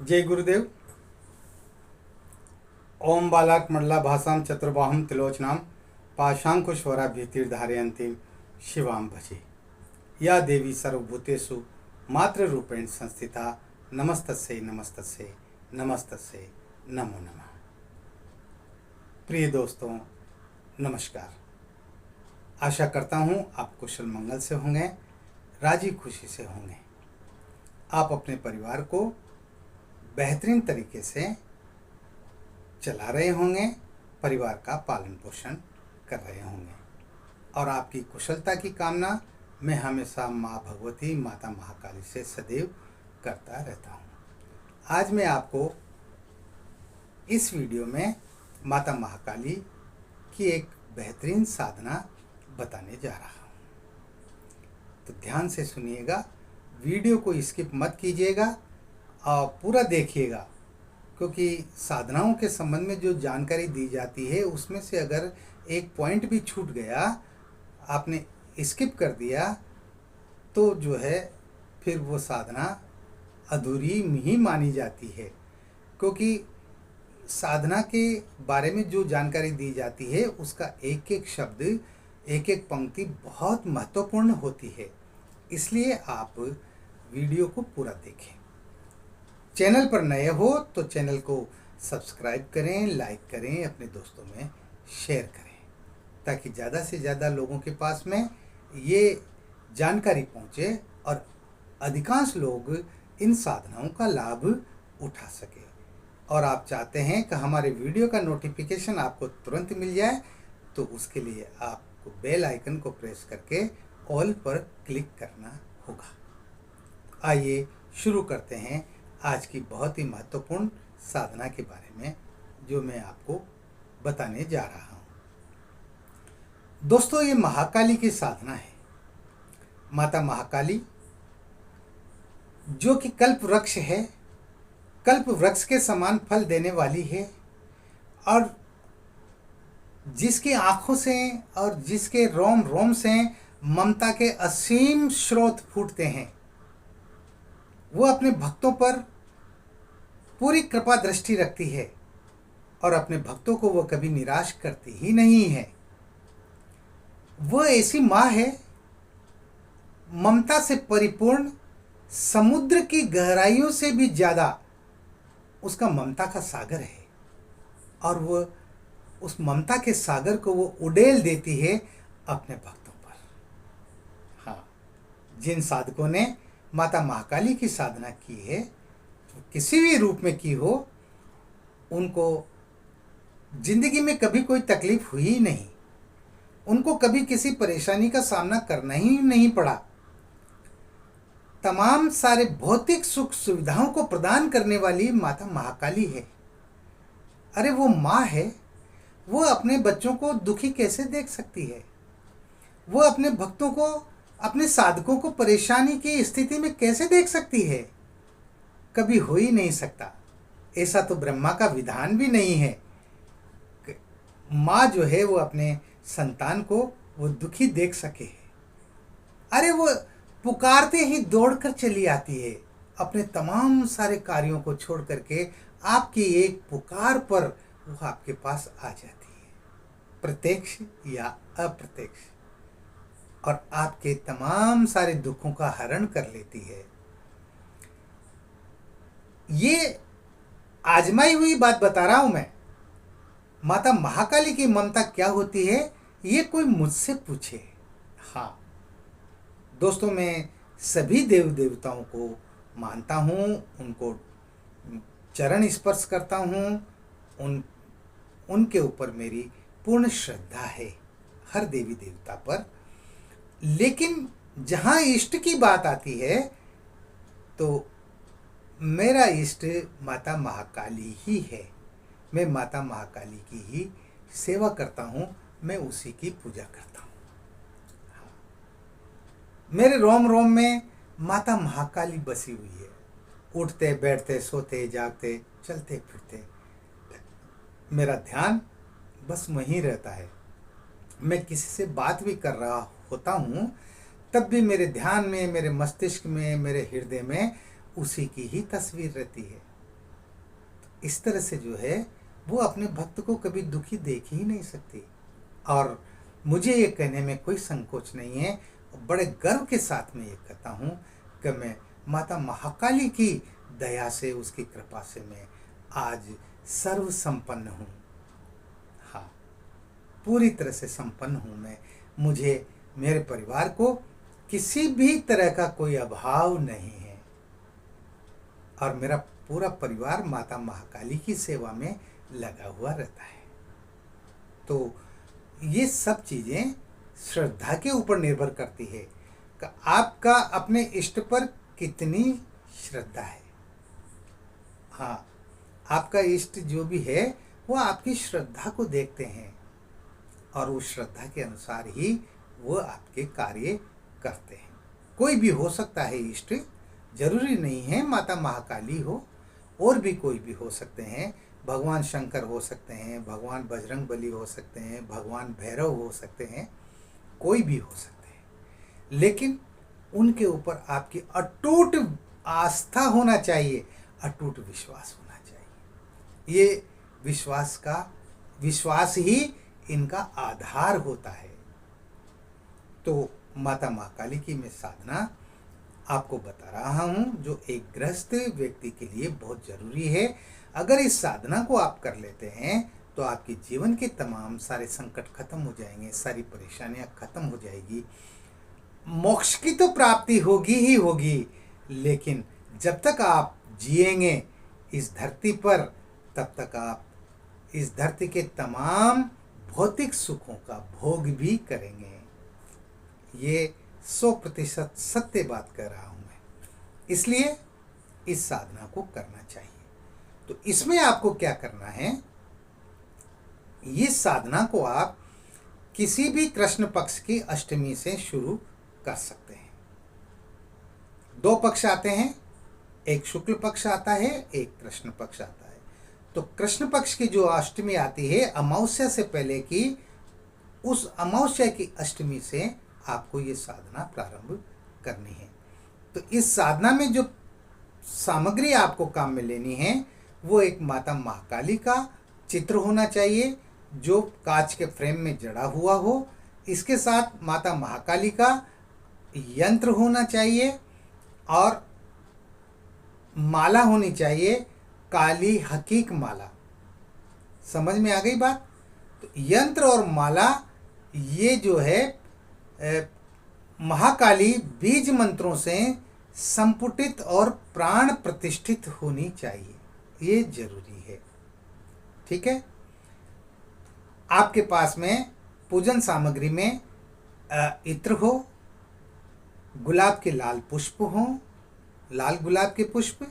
जय गुरुदेव। ओम बालाक मंडला भाषाम चतुर्बाहम त्रिलोचनाम पाशांकुशवरा भीतिर्धारयन्तीं शिवाम भजे। या देवी सर्वभूतेषु मातृ रूपेण संस्थिता नमस्तस्यै नमस्तस्यै नमस्तस्यै नमो नमः। प्रिय दोस्तों, नमस्कार। आशा करता हूँ आप कुशल मंगल से होंगे, राजी खुशी से होंगे। आप अपने परिवार को बेहतरीन तरीके से चला रहे होंगे, परिवार का पालन पोषण कर रहे होंगे और आपकी कुशलता की कामना मैं हमेशा माँ भगवती माता महाकाली से सदैव करता रहता हूँ। आज मैं आपको इस वीडियो में माता महाकाली की एक बेहतरीन साधना बताने जा रहा हूँ, तो ध्यान से सुनिएगा। वीडियो को स्किप मत कीजिएगा और पूरा देखिएगा, क्योंकि साधनाओं के संबंध में जो जानकारी दी जाती है उसमें से अगर एक पॉइंट भी छूट गया, आपने स्किप कर दिया, तो जो है फिर वो साधना अधूरी ही मानी जाती है। क्योंकि साधना के बारे में जो जानकारी दी जाती है उसका एक एक शब्द, एक एक पंक्ति बहुत महत्वपूर्ण होती है। इसलिए आप वीडियो को पूरा देखें। चैनल पर नए हो तो चैनल को सब्सक्राइब करें, लाइक करें, अपने दोस्तों में शेयर करें, ताकि ज़्यादा से ज़्यादा लोगों के पास में ये जानकारी पहुँचे और अधिकांश लोग इन साधनाओं का लाभ उठा सके। और आप चाहते हैं कि हमारे वीडियो का नोटिफिकेशन आपको तुरंत मिल जाए, तो उसके लिए आपको बेल आइकन को प्रेस करके ऑल पर क्लिक करना होगा। आइए शुरू करते हैं आज की बहुत ही महत्वपूर्ण साधना के बारे में, जो मैं आपको बताने जा रहा हूँ। दोस्तों, ये महाकाली की साधना है। माता महाकाली जो कि कल्प वृक्ष है, कल्प वृक्ष के समान फल देने वाली है, और जिसकी आंखों से और जिसके रोम रोम से ममता के असीम स्रोत फूटते हैं, वो अपने भक्तों पर पूरी कृपा दृष्टि रखती है और अपने भक्तों को वो कभी निराश करती ही नहीं है। वह ऐसी माँ है, ममता से परिपूर्ण, समुद्र की गहराइयों से भी ज़्यादा उसका ममता का सागर है, और वो उस ममता के सागर को वो उड़ेल देती है अपने भक्तों पर। हाँ, जिन साधकों ने माता महाकाली की साधना की है, किसी भी रूप में की हो, उनको जिंदगी में कभी कोई तकलीफ हुई नहीं, उनको कभी किसी परेशानी का सामना करना ही नहीं पड़ा। तमाम सारे भौतिक सुख सुविधाओं को प्रदान करने वाली माता महाकाली है। अरे वो माँ है, वो अपने बच्चों को दुखी कैसे देख सकती है? वो अपने भक्तों को, अपने साधकों को परेशानी की स्थिति में कैसे देख सकती है? कभी हो ही नहीं सकता। ऐसा तो ब्रह्मा का विधान भी नहीं है। माँ जो है वो अपने संतान को वो दुखी देख सके। अरे वो पुकारते ही दौड़कर चली आती है, अपने तमाम सारे कार्यों को छोड़ करके आपकी एक पुकार पर वो आपके पास आ जाती है, प्रत्यक्ष या अप्रत्यक्ष, और आपके तमाम सारे दुखों का हरण कर लेती है। ये आजमाई हुई बात बता रहा हूं मैं। माता महाकाली की ममता क्या होती है, ये कोई मुझसे पूछे। हाँ दोस्तों, मैं सभी देव देवताओं को मानता हूँ, उनको चरण स्पर्श करता हूँ, उनके ऊपर मेरी पूर्ण श्रद्धा है, हर देवी देवता पर। लेकिन जहाँ इष्ट की बात आती है, तो मेरा इष्ट माता महाकाली ही है। मैं माता महाकाली की ही सेवा करता हूँ, मैं उसी की पूजा करता हूँ। मेरे रोम रोम में माता महाकाली बसी हुई है। उठते बैठते, सोते जागते, चलते फिरते मेरा ध्यान बस वहीं रहता है। मैं किसी से बात भी कर रहा होता हूँ, तब भी मेरे ध्यान में, मेरे मस्तिष्क में, मेरे हृदय में उसी की ही तस्वीर रहती है। इस तरह से जो है वो अपने भक्त को कभी दुखी देख ही नहीं सकती। और मुझे ये कहने में कोई संकोच नहीं है, बड़े गर्व के साथ में ये कहता हूँ कि मैं माता महाकाली की दया से, उसकी कृपा से मैं आज सर्व संपन्न हूँ। हाँ, पूरी तरह से संपन्न हूँ मैं। मुझे, मेरे परिवार को किसी भी तरह का कोई अभाव नहीं है और मेरा पूरा परिवार माता महाकाली की सेवा में लगा हुआ रहता है। तो ये सब चीज़ें श्रद्धा के ऊपर निर्भर करती है कि आपका अपने इष्ट पर कितनी श्रद्धा है। हाँ, आपका इष्ट जो भी है वो आपकी श्रद्धा को देखते हैं और उस श्रद्धा के अनुसार ही वो आपके कार्य करते हैं। कोई भी हो सकता है इष्ट, जरूरी नहीं है माता महाकाली हो, और भी कोई भी हो सकते हैं। भगवान शंकर हो सकते हैं, भगवान बजरंग बली हो सकते हैं, भगवान भैरव हो सकते हैं, कोई भी हो सकते हैं, लेकिन उनके ऊपर आपकी अटूट आस्था होना चाहिए, अटूट विश्वास होना चाहिए। ये विश्वास ही इनका आधार होता है। तो माता महाकाली की मैं साधना आपको बता रहा हूँ, जो एक गृहस्थ व्यक्ति के लिए बहुत जरूरी है। अगर इस साधना को आप कर लेते हैं तो आपके जीवन के तमाम सारे संकट खत्म हो जाएंगे, सारी परेशानियां खत्म हो जाएगी। मोक्ष की तो प्राप्ति होगी ही होगी, लेकिन जब तक आप जिएंगे इस धरती पर, तब तक आप इस धरती के तमाम भौतिक सुखों का भोग भी करेंगे। ये 100% सत्य बात कर रहा हूं मैं, इसलिए इस साधना को करना चाहिए। तो इसमें आपको क्या करना है, ये साधना को आप किसी भी कृष्ण पक्ष की अष्टमी से शुरू कर सकते हैं। 2 पक्ष आते हैं, एक शुक्ल पक्ष आता है, एक कृष्ण पक्ष आता है। तो कृष्ण पक्ष की जो अष्टमी आती है अमावस्या से पहले की, उस अमावस्या की अष्टमी से आपको ये साधना प्रारंभ करनी है। तो इस साधना में जो सामग्री आपको काम में लेनी है वो एक माता महाकाली का चित्र होना चाहिए जो कांच के फ्रेम में जड़ा हुआ हो। इसके साथ माता महाकाली का यंत्र होना चाहिए और माला होनी चाहिए, काली हकीक माला। समझ में आ गई बात? तो यंत्र और माला ये जो है महाकाली बीज मंत्रों से संपुटित और प्राण प्रतिष्ठित होनी चाहिए, ये जरूरी है। ठीक है, आपके पास में पूजन सामग्री में इत्र हो, गुलाब के लाल पुष्प हो, लाल गुलाब के पुष्प,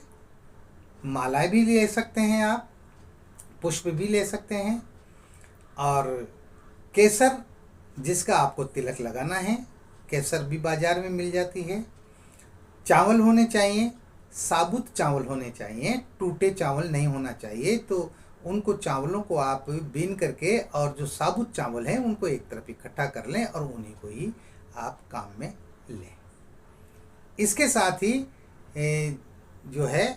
मालाएं भी ले सकते हैं आप, पुष्प भी ले सकते हैं, और केसर जिसका आपको तिलक लगाना है, केसर भी बाजार में मिल जाती है। चावल होने चाहिए, साबुत चावल होने चाहिए, टूटे चावल नहीं होना चाहिए। तो उनको चावलों को आप बीन करके और जो साबुत चावल हैं उनको एक तरफ इकट्ठा कर लें और उन्हीं को ही आप काम में लें। इसके साथ ही जो है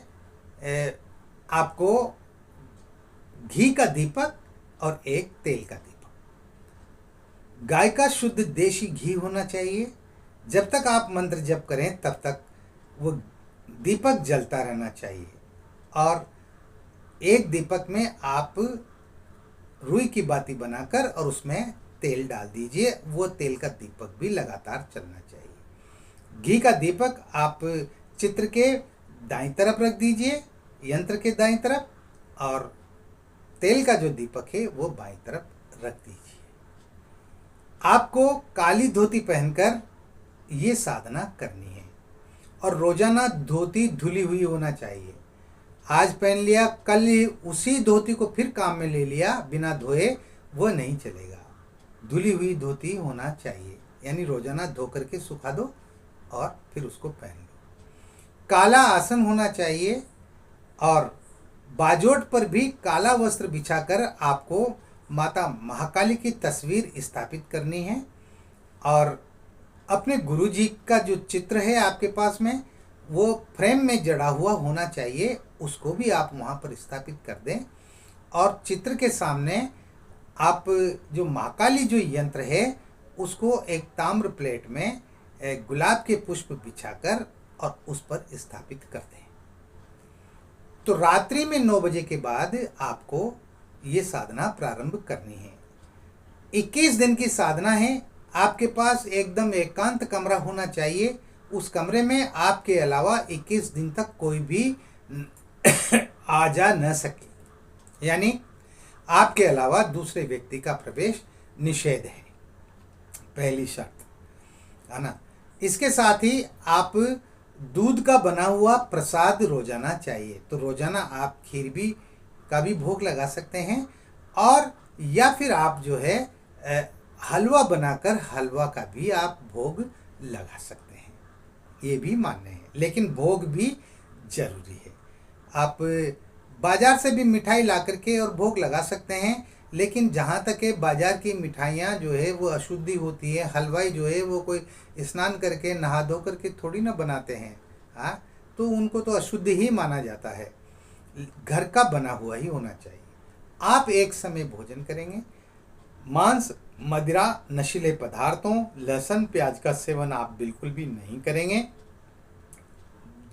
आपको घी का दीपक और एक तेल का दीपक, गाय का शुद्ध देशी घी होना चाहिए। जब तक आप मंत्र जप करें तब तक वो दीपक जलता रहना चाहिए। और एक दीपक में आप रुई की बाती बनाकर और उसमें तेल डाल दीजिए, वो तेल का दीपक भी लगातार चलना चाहिए। घी का दीपक आप चित्र के दाईं तरफ रख दीजिए, यंत्र के दाईं तरफ, और तेल का जो दीपक है वो बाईं तरफ रख दीजिए। आपको काली धोती पहनकर ये साधना करनी है और रोजाना धोती धुली हुई होना चाहिए। आज पहन लिया, कल उसी धोती को फिर काम में ले लिया बिना धोए, वो नहीं चलेगा। धुली हुई धोती होना चाहिए, यानी रोजाना धो करके सुखा दो और फिर उसको पहन लो। काला आसन होना चाहिए और बाजोट पर भी काला वस्त्र बिछाकर आपको माता महाकाली की तस्वीर स्थापित करनी है। और अपने गुरुजी का जो चित्र है आपके पास में, वो फ्रेम में जड़ा हुआ होना चाहिए, उसको भी आप वहाँ पर स्थापित कर दें। और चित्र के सामने आप जो महाकाली जो यंत्र है उसको एक ताम्र प्लेट में गुलाब के पुष्प बिछाकर और उस पर स्थापित कर दें। तो रात्रि में 9 बजे के बाद आपको ये साधना प्रारंभ करनी है। 21 दिन की साधना है। आपके पास एकदम एकांत कमरा होना चाहिए। उस कमरे में आपके अलावा 21 दिन तक कोई भी आ जा न सके, यानी आपके अलावा दूसरे व्यक्ति का प्रवेश निषेध है, पहली शर्त है ना। इसके साथ ही आप दूध का बना हुआ प्रसाद रोजाना चाहिए। तो रोजाना आप खीर भी का भी भोग लगा सकते हैं, और या फिर आप जो है हलवा बनाकर हलवा का भी आप भोग लगा सकते हैं, ये भी मान्य है। लेकिन भोग भी जरूरी है। आप बाजार से भी मिठाई ला करके और भोग लगा सकते हैं, लेकिन जहाँ तक है बाजार की मिठाइयाँ जो है वो अशुद्धि होती है। हलवाई जो है वो कोई स्नान करके नहा धो करके थोड़ी ना बनाते हैं, हाँ, तो उनको तो अशुद्ध ही माना जाता है। घर का बना हुआ ही होना चाहिए। आप एक समय भोजन करेंगे। मांस, मदिरा, नशीले पदार्थों, लहसुन, प्याज का सेवन आप बिल्कुल भी नहीं करेंगे।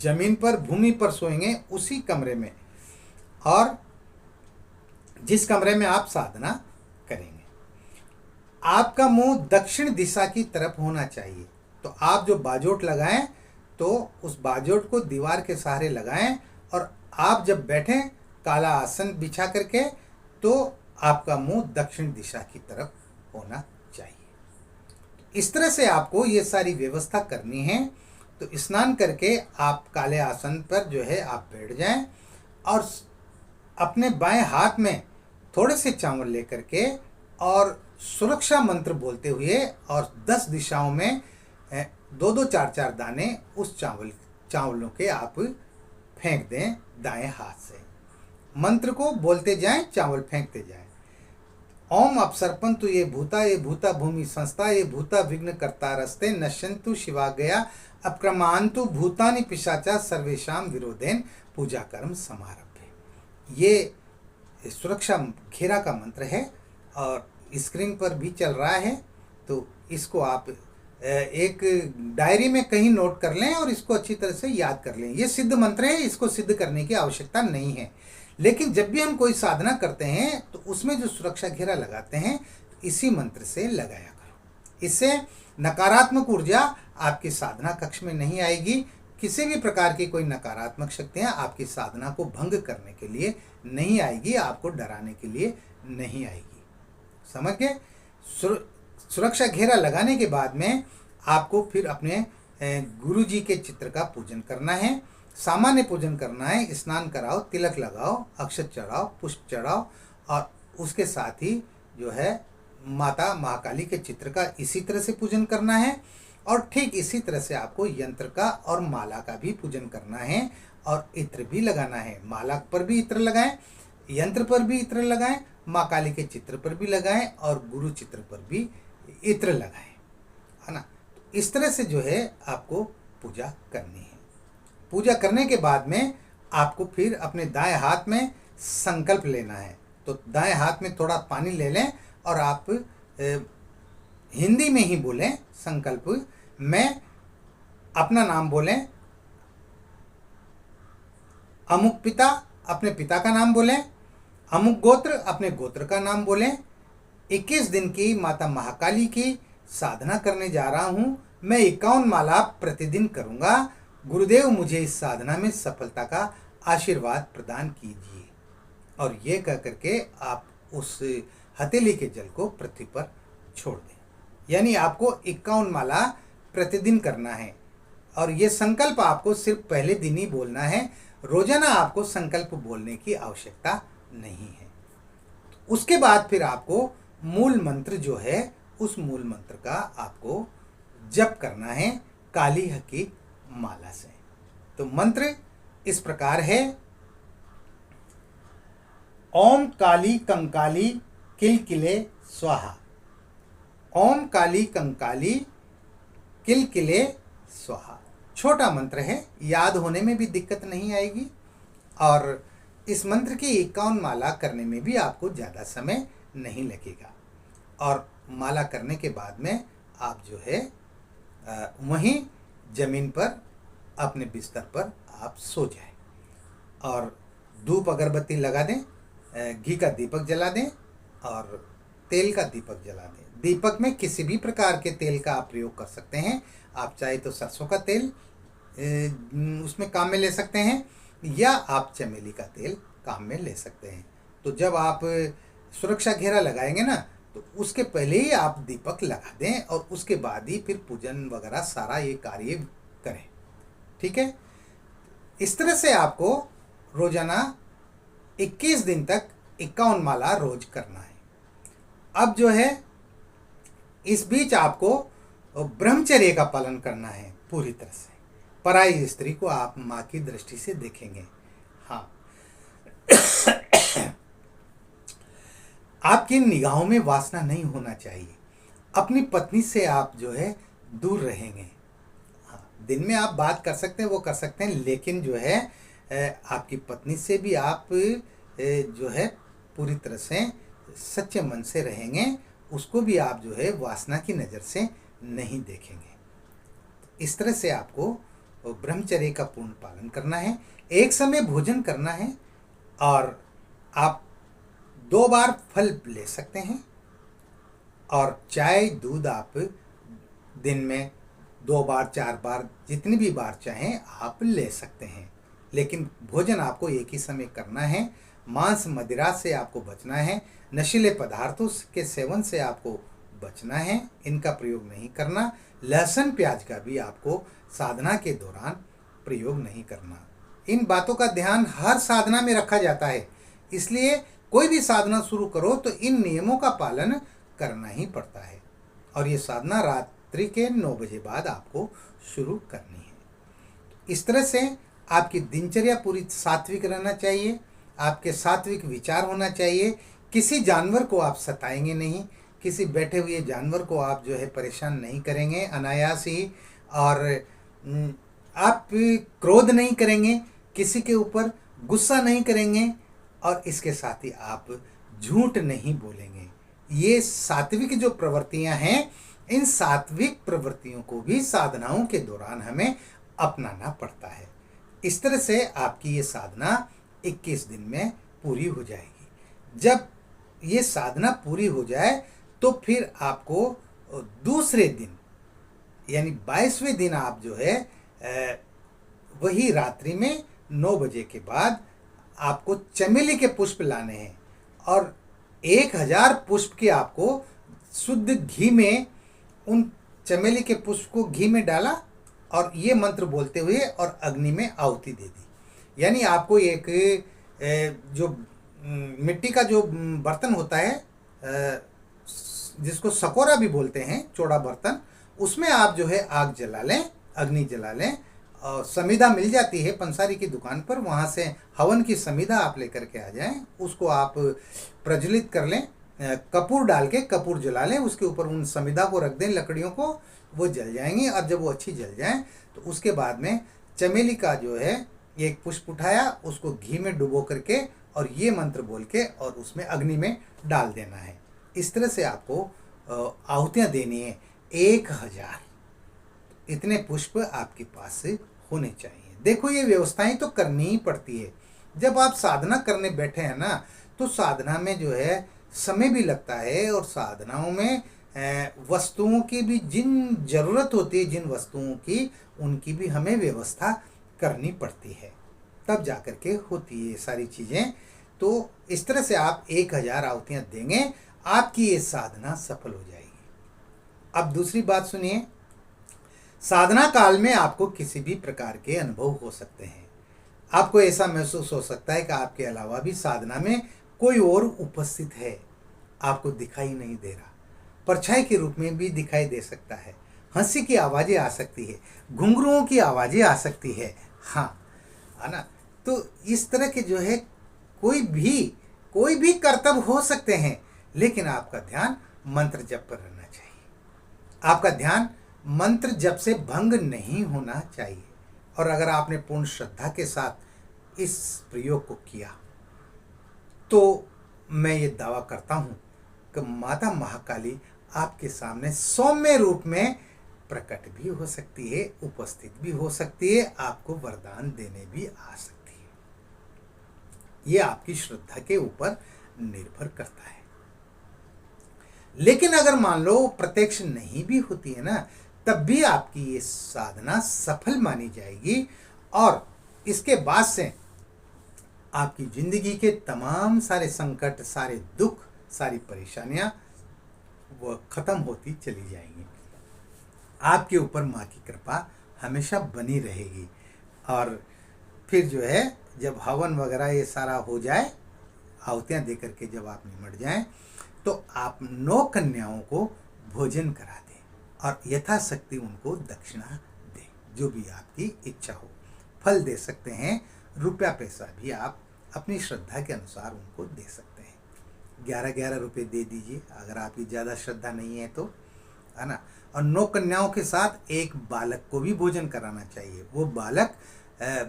जमीन पर, भूमि पर सोएंगे उसी कमरे में, और जिस कमरे में आप साधना करेंगे। आपका मुंह दक्षिण दिशा की तरफ होना चाहिए। तो आप जो बाजोट लगाएं तो उस बाजोट को दीवार के सहारे लगाएं, और आप जब बैठें काला आसन बिछा करके तो आपका मुंह दक्षिण दिशा की तरफ होना चाहिए। इस तरह से आपको ये सारी व्यवस्था करनी है। तो स्नान करके आप काले आसन पर जो है आप बैठ जाएं, और अपने बाएं हाथ में थोड़े से चावल लेकर के और सुरक्षा मंत्र बोलते हुए और 10 दिशाओं में 2-2, 4-4 दाने उस चावलों के आप फेंक दें दाएं हाथ से। मंत्र को बोलते जाएं, चावल फेंकते जाएं। ओम अपसर्पंतु ये भूता भूमि संस्था ये भूता विघ्न कर्ता रस्ते नश्यंतु शिवा गया अपक्रमांतु भूतानि पिशाचा सर्वेशाम विरोधेन पूजा कर्म समारभ्य। ये सुरक्षा घेरा का मंत्र है और स्क्रीन पर भी चल रहा है। तो इसको आप एक डायरी में कहीं नोट कर लें और इसको अच्छी तरह से याद कर लें। ये सिद्ध मंत्र है, इसको सिद्ध करने की आवश्यकता नहीं है। लेकिन जब भी हम कोई साधना करते हैं तो उसमें जो सुरक्षा घेरा लगाते हैं इसी मंत्र से लगाया करो। इससे नकारात्मक ऊर्जा आपकी साधना कक्ष में नहीं आएगी। किसी भी प्रकार की कोई नकारात्मक शक्तियाँ आपकी साधना को भंग करने के लिए नहीं आएगी, आपको डराने के लिए नहीं आएगी। समझ गए? सुरक्षा घेरा लगाने के बाद में आपको फिर अपने गुरु जी के चित्र का पूजन करना है। सामान्य पूजन करना है। स्नान कराओ, तिलक लगाओ, अक्षत चढ़ाओ, पुष्प चढ़ाओ, और उसके साथ ही जो है माता महाकाली के चित्र का इसी तरह से पूजन करना है। और ठीक इसी तरह से आपको यंत्र का और माला का भी पूजन करना है, और इत्र भी लगाना है। माला पर भी इत्र लगाएं, यंत्र पर भी इत्र लगाएं, माँ काली के चित्र पर भी लगाएं, और गुरु चित्र पर भी इत्र लगाएं, है ना। इस तरह से जो है आपको पूजा करनी है। पूजा करने के बाद में आपको फिर अपने दाएं हाथ में संकल्प लेना है। तो दाएं हाथ में थोड़ा पानी ले लें और आप हिंदी में ही बोलें संकल्प में। अपना नाम बोलें, अमुक पिता अपने पिता का नाम बोलें, अमुक गोत्र अपने गोत्र का नाम बोलें। 21 दिन की माता महाकाली की साधना करने जा रहा हूँ। मैं 51 माला प्रतिदिन करूँगा। गुरुदेव मुझे इस साधना में सफलता का आशीर्वाद प्रदान कीजिए। और ये कह करके आप उस हथेली के जल को पृथ्वी पर छोड़ दें। यानी आपको 51 माला प्रतिदिन करना है। और ये संकल्प आपको सिर्फ पहले दिन ही बोलना है। रोजाना आपको संकल्प बोलने की आवश्यकता नहीं है। उसके बाद फिर आपको मूल मंत्र जो है उस मूल मंत्र का आपको जप करना है काली हकी माला से। तो मंत्र इस प्रकार है। ओम काली कंकाली किलकिले स्वाहा। ओम काली कंकाली किलकिले स्वाहा। छोटा मंत्र है, याद होने में भी दिक्कत नहीं आएगी और इस मंत्र की 51 माला करने में भी आपको ज़्यादा समय नहीं लगेगा। और माला करने के बाद में आप जो है वहीं ज़मीन पर अपने बिस्तर पर आप सो जाएं और धूप अगरबत्ती लगा दें, घी का दीपक जला दें और तेल का दीपक जला दें। दीपक में किसी भी प्रकार के तेल का आप प्रयोग कर सकते हैं। आप चाहे तो सरसों का तेल उसमें काम में ले सकते हैं या आप चमेली का तेल काम में ले सकते हैं। तो जब आप सुरक्षा घेरा लगाएंगे ना, तो उसके पहले ही आप दीपक लगा दें और उसके बाद ही फिर पूजन वगैरह सारा ये कार्य करें। ठीक है। इस तरह से आपको रोजाना 21 दिन तक 51 माला रोज करना है। अब जो है इस बीच आपको ब्रह्मचर्य का पालन करना है पूरी तरह से। पराई स्त्री को आप माँ की दृष्टि से देखेंगे। हाँ, आपकी निगाहों में वासना नहीं होना चाहिए। अपनी पत्नी से आप जो है दूर रहेंगे। हाँ, दिन में आप बात कर सकते हैं, वो कर सकते हैं, लेकिन जो है आपकी पत्नी से भी आप जो है पूरी तरह से सच्चे मन से रहेंगे। उसको भी आप जो है वासना की नज़र से नहीं देखेंगे। इस तरह से आपको ब्रह्मचर्य का पूर्ण पालन करना है। एक समय भोजन करना है और आप 2 बार फल ले सकते हैं और चाय दूध आप दिन में 2 बार 4 बार जितनी भी बार चाहें आप ले सकते हैं। लेकिन भोजन आपको एक ही समय करना है। मांस मदिरा से आपको बचना है। नशीले पदार्थों के सेवन से आपको बचना है, इनका प्रयोग नहीं करना। लहसुन प्याज का भी आपको साधना के दौरान प्रयोग नहीं करना। इन बातों का ध्यान हर साधना में रखा जाता है, इसलिए कोई भी साधना शुरू करो तो इन नियमों का पालन करना ही पड़ता है। और ये साधना रात्रि के 9 बजे बाद आपको शुरू करनी है। इस तरह से आपकी दिनचर्या पूरी सात्विक रहना चाहिए। आपके सात्विक विचार होना चाहिए। किसी जानवर को आप सताएंगे नहीं, किसी बैठे हुए जानवर को आप जो है परेशान नहीं करेंगे अनायास ही। और आप क्रोध नहीं करेंगे, किसी के ऊपर गुस्सा नहीं करेंगे और इसके साथ ही आप झूठ नहीं बोलेंगे। ये सात्विक जो प्रवृत्तियां हैं, इन सात्विक प्रवृत्तियों को भी साधनाओं के दौरान हमें अपनाना पड़ता है। इस तरह से आपकी ये साधना 21 दिन में पूरी हो जाएगी। जब ये साधना पूरी हो जाए तो फिर आपको दूसरे दिन यानी 22वें दिन आप जो है वही रात्रि में 9 बजे के बाद आपको चमेली के पुष्प लाने हैं और 1000 पुष्प के आपको शुद्ध घी में उन चमेली के पुष्प को घी में डाला और ये मंत्र बोलते हुए और अग्नि में आहुति दे दी। यानी आपको एक जो मिट्टी का जो बर्तन होता है जिसको सकोरा भी बोलते हैं, चौड़ा बर्तन, उसमें आप जो है आग जला लें, अग्नि जला लें। और समिधा मिल जाती है पंसारी की दुकान पर, वहाँ से हवन की समिधा आप लेकर के आ जाएं। उसको आप प्रज्वलित कर लें, कपूर डाल के कपूर जला लें, उसके ऊपर उन समिधा को रख दें, लकड़ियों को, वो जल जाएंगी। और जब वो अच्छी जल जाएं तो उसके बाद में चमेली का जो है एक पुष्प उठाया, उसको घी में डुबो करके और ये मंत्र बोल के और उसमें अग्नि में डाल देना है। इस तरह से आपको आहुतियाँ देनी है। 1000 इतने पुष्प आपके पास होने चाहिए। देखो, ये व्यवस्थाएं तो करनी ही पड़ती है। जब आप साधना करने बैठे हैं ना, तो साधना में जो है समय भी लगता है और साधनाओं में वस्तुओं की भी जिन जरूरत होती है, जिन वस्तुओं की, उनकी भी हमें व्यवस्था करनी पड़ती है, तब जाकर के होती है ये सारी चीज़ें। तो इस तरह से आप 1000 आहुतियाँ देंगे, आपकी ये साधना सफल हो जाएगी। अब दूसरी बात सुनिए, साधना काल में आपको किसी भी प्रकार के अनुभव हो सकते हैं। आपको ऐसा महसूस हो सकता है कि आपके अलावा भी साधना में कोई और उपस्थित है, आपको दिखाई नहीं दे रहा, परछाई के रूप में भी दिखाई दे सकता है, हंसी की आवाज़ें आ सकती है, घुंघरुओं की आवाज़ें आ सकती है। हाँ, है ना। तो इस तरह के जो है कोई भी कर्तव्य हो सकते हैं, लेकिन आपका ध्यान मंत्र जप पर रहना चाहिए। आपका ध्यान मंत्र जप से भंग नहीं होना चाहिए। और अगर आपने पूर्ण श्रद्धा के साथ इस प्रयोग को किया तो मैं ये दावा करता हूँ कि माता महाकाली आपके सामने सौम्य रूप में प्रकट भी हो सकती है, उपस्थित भी हो सकती है, आपको वरदान देने भी आ सकती है। ये आपकी श्रद्धा के ऊपर निर्भर करता है। लेकिन अगर मान लो प्रत्यक्ष नहीं भी होती है ना, तब भी आपकी ये साधना सफल मानी जाएगी और इसके बाद से आपकी जिंदगी के तमाम सारे संकट, सारे दुख, सारी परेशानियां वो खत्म होती चली जाएंगी। आपके ऊपर माँ की कृपा हमेशा बनी रहेगी। और फिर जो है जब हवन वगैरह ये सारा हो जाए, आहुतियाँ दे करके जब आप निमट जाएं, तो आप 9 कन्याओं को भोजन करा दें और यथाशक्ति उनको दक्षिणा दें, जो भी आपकी इच्छा हो। फल दे सकते हैं, रुपया पैसा भी आप अपनी श्रद्धा के अनुसार उनको दे सकते हैं। 11-11 रुपये दे दीजिए अगर आपकी ज़्यादा श्रद्धा नहीं है तो, है ना। और 9 कन्याओं के साथ एक बालक को भी भोजन कराना चाहिए। वो बालक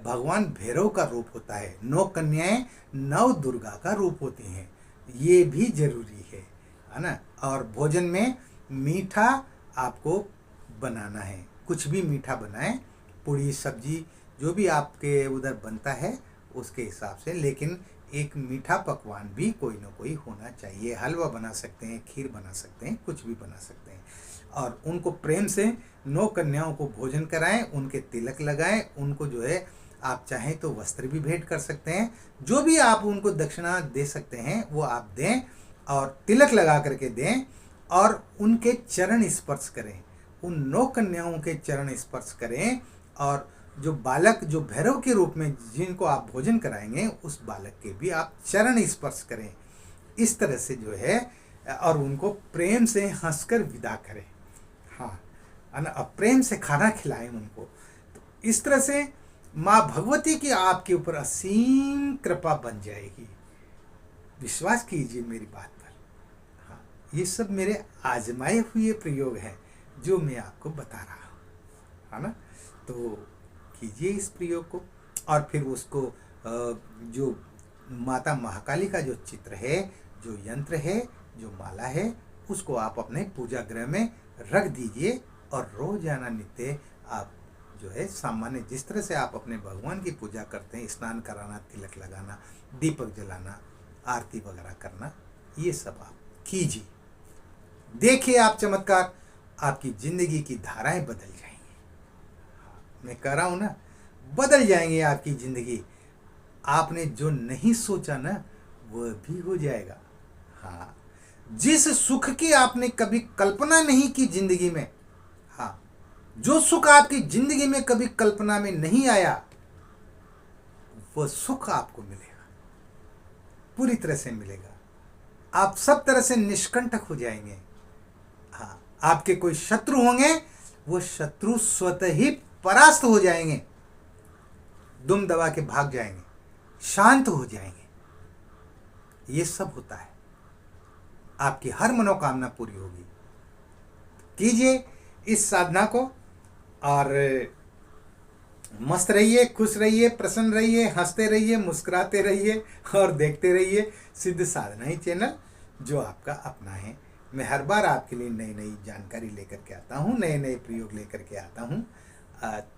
भगवान भैरव का रूप होता है। 9 कन्याएं 9 दुर्गा का रूप होती हैं, ये भी जरूरी है ना। और भोजन में मीठा आपको बनाना है, कुछ भी मीठा बनाएं, पूड़ी सब्जी जो भी आपके उधर बनता है उसके हिसाब से, लेकिन एक मीठा पकवान भी कोई ना कोई होना चाहिए। हलवा बना सकते हैं, खीर बना सकते हैं, कुछ भी बना सकते हैं। और उनको प्रेम से 9 कन्याओं को भोजन कराएं, उनके तिलक लगाएं, उनको जो है आप चाहें तो वस्त्र भी भेंट कर सकते हैं। जो भी आप उनको दक्षिणा दे सकते हैं वो आप दें और तिलक लगा करके दें और उनके चरण स्पर्श करें, उन 9 कन्याओं के चरण स्पर्श करें। और जो बालक जो भैरव के रूप में जिनको आप भोजन कराएंगे उस बालक के भी आप चरण स्पर्श करें। इस तरह से जो है और उनको प्रेम से हंसकर विदा करें, हाँ, अब प्रेम से खाना खिलाएं उनको। तो इस तरह से माँ भगवती की आपके ऊपर असीम कृपा बन जाएगी। विश्वास कीजिए मेरी बात पर। हाँ, ये सब मेरे आजमाए हुए प्रयोग हैं जो मैं आपको बता रहा हूँ, है ना। तो कीजिए इस प्रयोग को और फिर उसको जो माता महाकाली का जो चित्र है, जो यंत्र है, जो माला है, उसको आप अपने पूजा गृह में रख दीजिए और रोजाना नित्य आप जो है सामान्य जिस तरह से आप अपने भगवान की पूजा करते हैं, स्नान कराना, तिलक लगाना, दीपक जलाना, आरती वगैरह करना, ये सब आप कीजिए। देखिए आप चमत्कार, आपकी जिंदगी की धाराएं बदल जाएंगी। मैं कह रहा हूं ना, बदल जाएंगे आपकी जिंदगी। आपने जो नहीं सोचा ना वह भी हो जाएगा। हाँ, जिस सुख की आपने कभी कल्पना नहीं की जिंदगी में, हाँ, जो सुख आपकी जिंदगी में कभी कल्पना में नहीं आया, वह सुख आपको मिलेगा, पूरी तरह से मिलेगा। आप सब तरह से निष्कंटक हो जाएंगे। हाँ, आपके कोई शत्रु होंगे, वो शत्रु स्वतः ही परास्त हो जाएंगे, दुम दबा के भाग जाएंगे, शांत हो जाएंगे। ये सब होता है, आपकी हर मनोकामना पूरी होगी। कीजिए इस साधना को और मस्त रहिए, खुश रहिए, प्रसन्न रहिए, हंसते रहिए, मुस्कुराते रहिए और देखते रहिए सिद्ध साधना ही चैनल, जो आपका अपना है। मैं हर बार आपके लिए नई नई जानकारी लेकर के आता हूँ, नए नए प्रयोग लेकर के आता हूँ,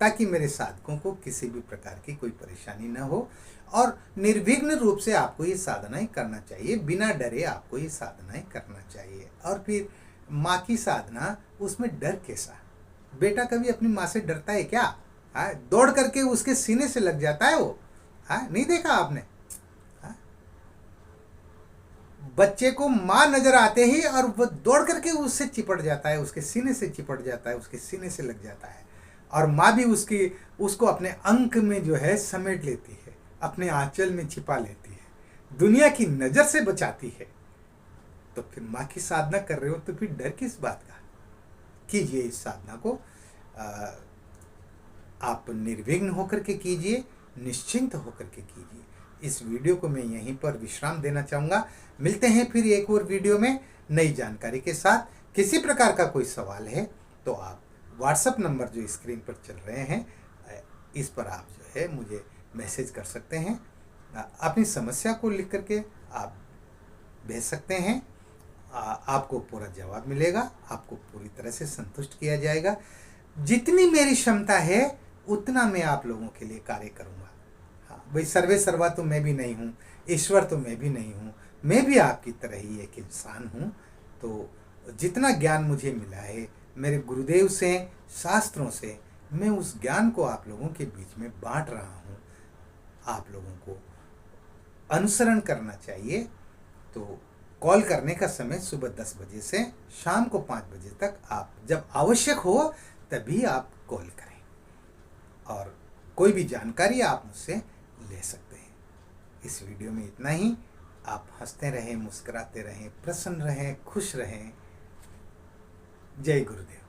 ताकि मेरे साधकों को किसी भी प्रकार की कोई परेशानी न हो और निर्विघ्न रूप से आपको ये साधनाएं करना चाहिए। बिना डरे आपको ये साधनाएं करना चाहिए। और फिर माँ की साधना, उसमें डर कैसा? बेटा कभी अपनी माँ से डरता है क्या? हाँ, दौड़ करके उसके सीने से लग जाता है वो। हाँ, नहीं देखा आपने? हाँ? बच्चे को माँ नजर आते ही और वो दौड़ करके उससे चिपट जाता है, उसके सीने से चिपट जाता है, उसके सीने से लग जाता है। और माँ भी उसको अपने अंक में जो है समेट लेती है, अपने आंचल में छिपा लेती है, दुनिया की नजर से बचाती है। तो फिर माँ की साधना कर रहे हो तो फिर डर किस बात का? कीजिए इस साधना को, आप निर्विघ्न होकर के कीजिए, निश्चिंत होकर के कीजिए। इस वीडियो को मैं यहीं पर विश्राम देना चाहूँगा। मिलते हैं फिर एक और वीडियो में नई जानकारी के साथ। किसी प्रकार का कोई सवाल है तो आप व्हाट्सएप नंबर जो स्क्रीन पर चल रहे हैं, इस पर आप जो है मुझे मैसेज कर सकते हैं। अपनी समस्या को लिख करके आप भेज सकते हैं। आपको पूरा जवाब मिलेगा, आपको पूरी तरह से संतुष्ट किया जाएगा। जितनी मेरी क्षमता है उतना मैं आप लोगों के लिए कार्य करूँगा। हाँ भाई, सर्वे सर्वा तो मैं भी नहीं हूँ, ईश्वर तो मैं भी नहीं हूँ, मैं भी आपकी तरह ही एक इंसान हूँ। तो जितना ज्ञान मुझे मिला है मेरे गुरुदेव से, शास्त्रों से, मैं उस ज्ञान को आप लोगों के बीच में बांट रहा हूँ। आप लोगों को अनुसरण करना चाहिए। तो कॉल करने का समय सुबह 10 बजे से शाम को 5 बजे तक, आप जब आवश्यक हो तभी आप कॉल करें, और कोई भी जानकारी आप मुझसे ले सकते हैं। इस वीडियो में इतना ही। आप हंसते रहें, मुस्कुराते रहें, प्रसन्न रहें, खुश रहें। जय गुरुदेव।